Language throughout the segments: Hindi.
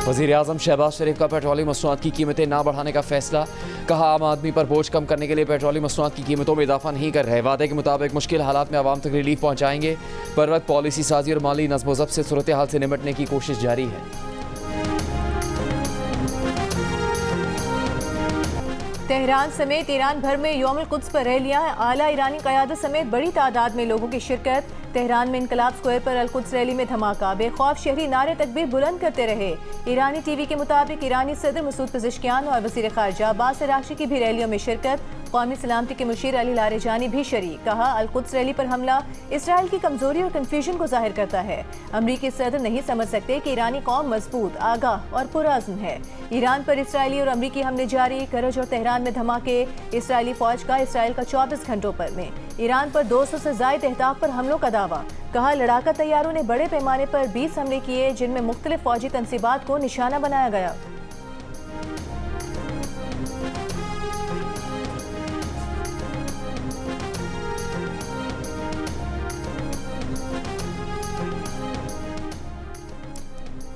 वज़ीर-ए-आज़म शहबाज शरीफ का पेट्रोलियम मसनूआत की कीमतें ना बढ़ाने का फैसला। कहा, आम आदमी पर बोझ कम करने के लिए पेट्रोलियम मसनूआत की कीमतों में इजाफा नहीं कर रहे। वादे के मुताबिक मुश्किल हालात में आवाम तक रिलीफ पहुँचाएंगे। बर वक्त पॉलिसी साजी और माली नज़्म व ज़ब्त से सूरत हाल से निपटने की कोशिश जारी है। तेहरान समेत ईरान भर में यौमुल कुद्स पर रैलियां। आला ईरानी क़यादत समेत बड़ी तादाद में लोगों की शिरकत। तेहरान में इनकलाब स्क्वायर पर अल कुद्स रैली में धमाका। बेखौफ शहरी नारे तकबीर बुलंद करते रहे। ईरानी टीवी के मुताबिक ईरानी सदर मसूद पज़ेश्कियान और वज़ीर ख़ारजा अब्बास अराग़ची की भी रैलियों में शिरकत। कौमी सलामती के मुशीर अली लारेजानी भी शरीक। कहा, अल कुद्स रैली पर हमला इसराइल की कमजोरी और कन्फ्यूजन को जाहिर करता है। अमरीकी सदर नहीं समझ सकते कि ईरानी कौम मजबूत, आगाह और पुरअज़्म है। ईरान पर इसराइली और अमरीकी हमले जारी। करज और तेहरान में धमाके। इसराइली फौज का इसराइल का 24 घंटों पर में ईरान पर 200 से ज़ायद अहदाफ पर हमलों का दावा। कहा, लड़ाका तैयारों ने बड़े पैमाने पर 20 हमले किए, जिनमें मुख्तलिफ फौजी तनसीबात को निशाना बनाया गया।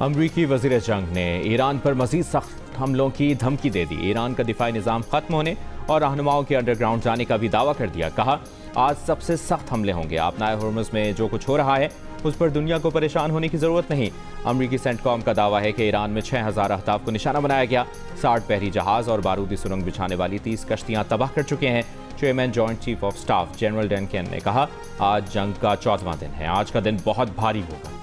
अमरीकी वज़ीर जंग ने ईरान पर मज़ीद सख्त हमलों की धमकी दे दी। ईरान का दिफाई निज़ाम ख़त्म होने और रहनुमाओं के अंडरग्राउंड जाने का भी दावा कर दिया। कहा, आज सबसे सख्त हमले होंगे। आपनाए हुर्मुज़ में जो कुछ हो रहा है उस पर दुनिया को परेशान होने की ज़रूरत नहीं। अमरीकी सेंटकॉम का दावा है कि ईरान में 6000 अहदाफ को निशाना बनाया गया। 60 बहरी जहाज़ और बारूदी सुरंग बिछाने वाली 30 कश्तियाँ तबाह कर चुके हैं। Chairman joint chief of staff general Duncan ने कहा, आज जंग का 14वां दिन है। आज का दिन बहुत भारी होगा।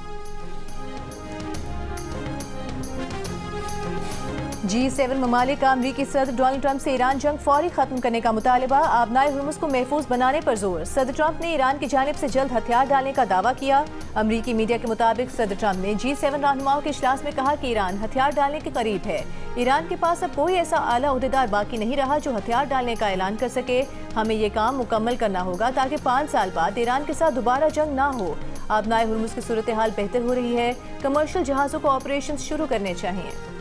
G7 ममालिक का अमरीकी सदर डोनाल्ड ट्रंप से ईरान जंग फौरी खत्म करने का मुतालबा। आबनाए हुर्मुज़ को महफूज बनाने पर जोर। सदर ट्रंप ने ईरान की जानिब से जल्द हथियार डालने का दावा किया। अमरीकी मीडिया के मुताबिक सदर ट्रंप ने G7 रहनुमाओं के इजलास में कहा कि ईरान हथियार डालने के करीब है। ईरान के पास अब कोई ऐसा आला ओहदेदार बाकी नहीं रहा जो हथियार डालने का ऐलान कर सके। हमें ये काम मुकम्मल करना होगा ताकि 5 साल बाद ईरान के साथ दोबारा जंग ना हो। आबनाए हुर्मुज़ की सूरत हाल बेहतर हो रही है। कमर्शियल जहाज़ों को ऑपरेशन शुरू करने चाहिए।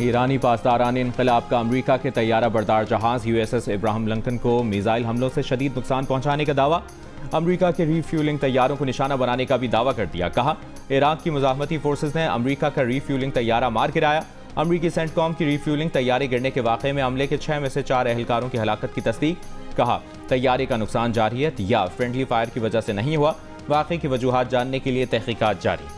ईरानी पासदारान इनकलाब का अमरीका के तैयारा बरदार जहाज़ USS इब्राहिम लिंकन को मिसाइल हमलों से शदीद नुकसान पहुंचाने का दावा। अमरीका के रीफ्यूलिंग तैयारों को निशाना बनाने का भी दावा कर दिया। कहा, इराक की मुजाहमती फोर्सेज ने अमरीका का रीफ्यूलिंग तैयारा मार गिराया। अमरीकी सेंटकॉम की रीफ्यूलिंग तैयारे गिरने के वाक़े में अमले के 6 में से 4 एहलकारों की हलाकत की तस्दीक। कहा, तैयारे का नुकसान जारियत या फ्रेंडली फायर की वजह से नहीं हुआ। वाक़े की वजूहात जानने के लिए तहकीकात जारी।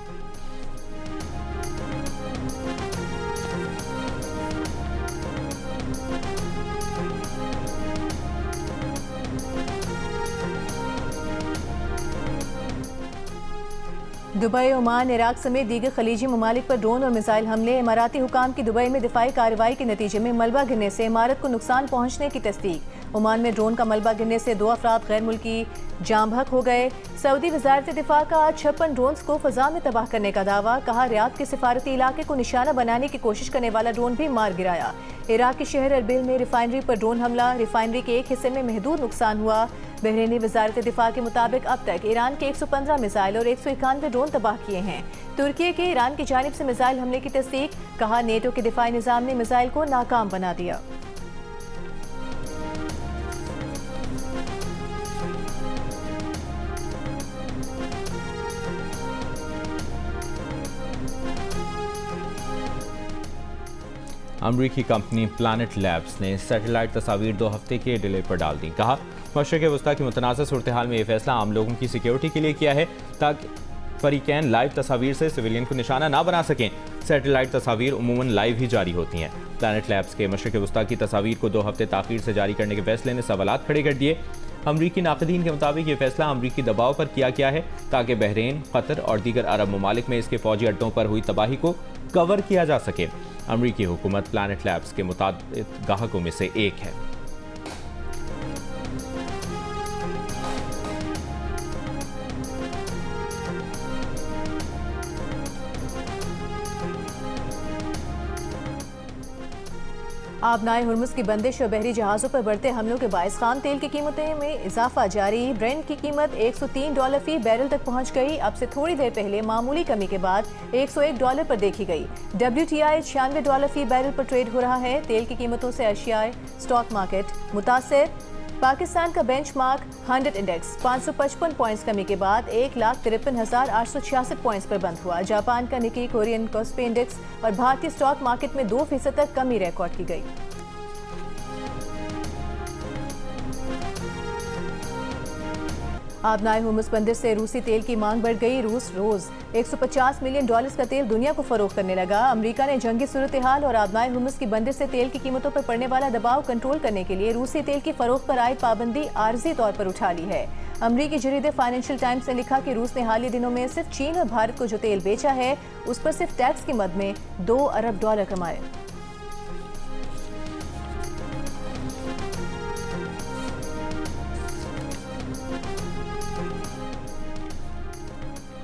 दुबई, ओमान, इराक समेत दीगर खलीजी ममालिक पर ड्रोन और मिसाइल हमले। इमाराती हुकाम की दुबई में दिफाई कार्रवाई के नतीजे में मलबा गिरने से इमारत को नुकसान पहुंचने की तस्दीक। ओमान में ड्रोन का मलबा गिरने से 2 अफराद गैर मुल्की जाम बहक हो गए। सऊदी वज़ारत दिफा का आज 56 ड्रोन्स को फ़ज़ा में तबाह करने का दावा। कहा, रियाद के सिफारती इलाके को निशाना बनाने की कोशिश करने वाला ड्रोन भी मार गिराया। इराक के शहर अरबिल में रिफाइनरी पर ड्रोन हमला। रिफाइनरी के एक हिस्से में महदूद नुकसान हुआ। बहरीनी वज़ारत दिफा के मुताबिक अब तक ईरान के 115 मिसाइल और 191 ड्रोन तबाह किए हैं। तुर्की के ईरान की जानिब से मिसाइल हमले की तस्दीक। कहा, नेटो के दिफाई निज़ाम ने मिसाइल को नाकाम बना दिया। अमरीकी कंपनी प्लैनेट लैब्स ने सैटेलाइट तस्वीर 2 हफ्ते के डिले पर डाल दी। कहा, मशरिक़ वस्ता की मुतनाज़ सूरत हाल में यह फैसला आम लोगों की सिक्योरिटी के लिए किया है ताकि फरीकैन लाइव तस्वीर से सिविलियन को निशाना ना बना सकें। सैटेलाइट तस्वीर उमूमन लाइव ही जारी होती हैं। प्लैनेट लैब्स के मशरिक़ वस्ता की तस्वीर को 2 हफ्ते ताख़ीर से जारी करने के फैसले ने सवालात खड़े कर दिए। अमरीकी नाक़दीन के मुताबिक ये फैसला अमरीकी दबाव पर किया गया है ताकि बहरीन, कतर और दीगर अरब ममालिक में इसके फौजी अड्डों पर हुई तबाही को कवर किया जा सके। अमरीकी हुकूमत प्लैनेट लैब्स के मुताबिक ग्राहकों में से एक है। आबनाए हुर्मुज़ की बंदिश और बहरी जहाज़ों पर बढ़ते हमलों के बायस खाम तेल की कीमतें में इजाफा जारी। ब्रेंट की कीमत $103 फी बैरल तक पहुंच गई। अब से थोड़ी देर पहले मामूली कमी के बाद $101 पर देखी गई। WTI $96 फी बैरल पर ट्रेड हो रहा है। तेल की कीमतों से एशियाई स्टॉक मार्केट मुतासर। पाकिस्तान का बेंचमार्क 100 इंडेक्स 555 पॉइंट्स कमी के बाद 1,53,866 पॉइंट्स पर बंद हुआ। जापान का निकी कोरियन कोस्पी इंडेक्स और भारतीय स्टॉक मार्केट में 2% तक कमी रिकॉर्ड की गई। आबनाए हुर्मुज़ बंदर से रूसी तेल की मांग बढ़ गई। रूस रोज $150 मिलियन का तेल दुनिया को फरोख्त करने लगा। अमेरिका ने जंगी सूरत हाल और आबनाए हुर्मुज़ की बंदर से तेल की कीमतों पर पड़ने वाला दबाव कंट्रोल करने के लिए रूसी तेल की फरोख्त पर आयद पाबंदी आर्जी तौर पर उठा ली है। अमरीकी जरीदे फाइनेंशियल टाइम्स ने लिखा कि रूस ने हालिया दिनों में सिर्फ चीन और भारत को जो तेल बेचा है उस पर सिर्फ टैक्स की मद में $2 अरब कमाए।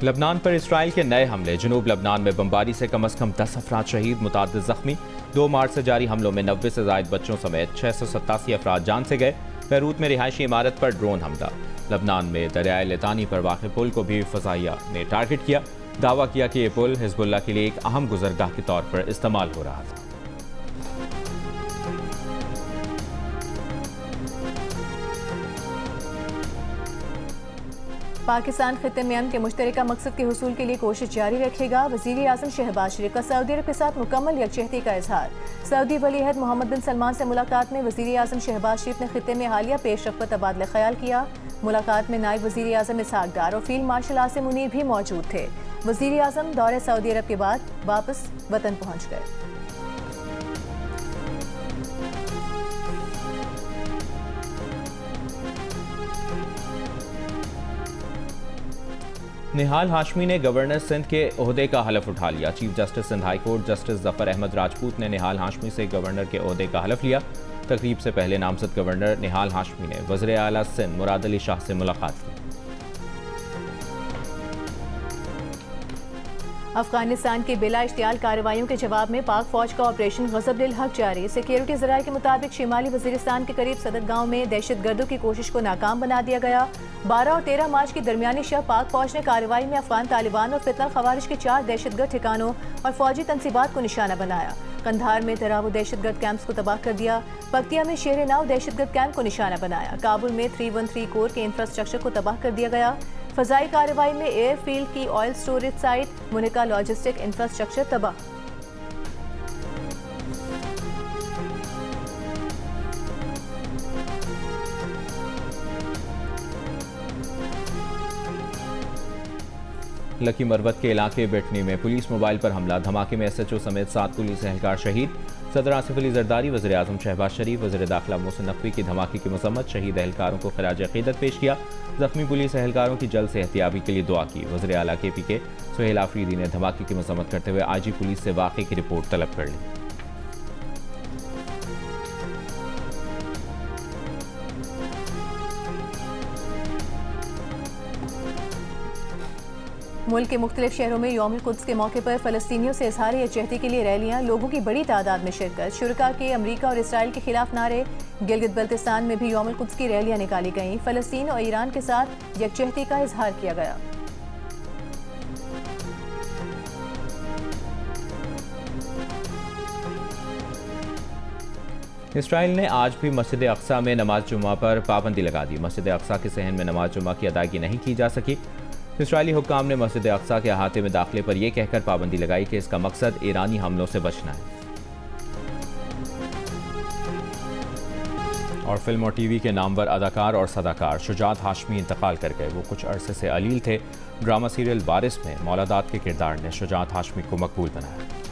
लबनान पर इसराइल के नए हमले। जनूब लबनान में बमबारी से कम 10 अफराद शहीद, मुताद्दिद जख्मी। 2 मार्च से जारी हमलों में 90 से ज़ायद बच्चों समेत 687 अफराद जान से गए। बैरूत में रिहायशी इमारत पर ड्रोन हमला। लबनान में दरियाए लितानी पर वाक़ पुल को भी फ़ज़ाइया ने टारगेट किया। दावा किया कि ये पुल हिज़्बुल्लाह के लिए एक अहम गुज़रगाह के तौर पर इस्तेमाल हो रहा था। पाकिस्तान खित्ते में अमन के मुश्तरका मकसद के हुसूल के लिए कोशिश जारी रखेगा। वज़ीर आज़म शहबाज शरीफ का सऊदी अरब के साथ मुकम्मल यकजहती का इजहार। सऊदी वलीअहद मोहम्मद बिन सलमान से मुलाकात में वज़ीर आज़म शहबाज शरीफ ने खित्ते में हालिया पेशरफ्त पर तबादला ख्याल किया। मुलाकात में नायब वज़ीर आज़म इसहाक डार और फील्ड मार्शल आसिम मुनीर भी मौजूद थे। वज़ीर आज़म दौरे सऊदी अरब के बाद वापस वतन पहुँच गए। निहाल हाशमी ने गवर्नर सिंध के ओहदे का हलफ उठा लिया। Chief justice Sindh high court justice Zafar Ahmed Rajput ने निहाल हाशमी से गवर्नर के ओहदे का हलफ लिया। तकरीब से पहले नामजद गवर्नर निहाल हाशमी ने वज़ीर आला सिंध मुराद अली शाह से मुलाकात की। अफगानिस्तान की बिला इश्तियाल कार्रवाइयों के जवाब में पाक फौज का ऑपरेशन गज़ब-ए हक जारी। सिक्योरिटी ज़राए के मुताबिक शिमाली वज़ीरिस्तान के करीब सदर गांव में दहशतगर्दों की कोशिश को नाकाम बना दिया गया। 12 और 13 मार्च की दरमियानी शब पाक फौज ने कार्रवाई में अफगान तालिबान और फितना खवारिज के 4 दहशतगर्द ठिकानों और फौजी तनसीबात को निशाना बनाया। कंधार में तरावु दहशतगर्द कैंप्स को तबाह कर दिया। पक्तिया में शेर नाव दहशतगर्द कैंप को निशाना बनाया। काबुल में 313 कोर के इंफ्रास्ट्रक्चर को तबाह कर दिया गया। फजाई कार्रवाई में एयरफील्ड की ऑयल स्टोरेज साइट, मुनिका लॉजिस्टिक इंफ्रास्ट्रक्चर तबाह। लकी मरवत के इलाके बेटनी में पुलिस मोबाइल पर हमला। धमाके में SHO समेत 7 पुलिस एहलकार शहीद। सदर आसिफ अली जरदारी, वज़ीर आज़म शहबाज शरीफ, वज़ीर दाखिला मोहसिन नकवी की धमाके की मसम्मत। शहीद एहलकारों को खिराज अक़ीदत पेश किया। जख्मी पुलिस एहलकारों की जल्द सेहतियाबी के लिए दुआ की। वज़ीर आला KPK सुहेल आफरीदी ने धमाके की मसम्मत करते हुए IG पुलिस से वाक़े की रिपोर्ट तलब कर ली। मुल्क के मुख्तलिफ शहरों में यौम कुद्स के मौके पर फ़लस्तीनियों से इज़हार यकजहती के लिए रैलियाँ, लोगों की बड़ी तादाद में शिरकत। शुरका के अमरीका और इसराइल के खिलाफ नारे। गिलगित बल्तिस्तान में भी यौम कुद्स की रैलियाँ निकाली गईं। फ़लस्तीन और ईरान के साथ यकजहती का इज़हार किया गया। इसराइल ने आज भी मस्जिद अक्सा में नमाज जुमा पर पाबंदी लगा दी। मस्जिद अक्सा के सहन में नमाज जुमा की अदायगी नहीं की जा सकी। इसराइली हुक्काम ने मस्जिद अक्सा के अहाते में दाखिले पर यह कहकर पाबंदी लगाई कि इसका मकसद ईरानी हमलों से बचना है। और फिल्म और TV के नामवर अदाकार और सदाकार शुजात हाशमी इंतकाल कर गए। वो कुछ अरसे से अलील थे। ड्रामा सीरियल बारिश में मौलादात के किरदार ने शुजात हाशमी को मकबूल बनाया।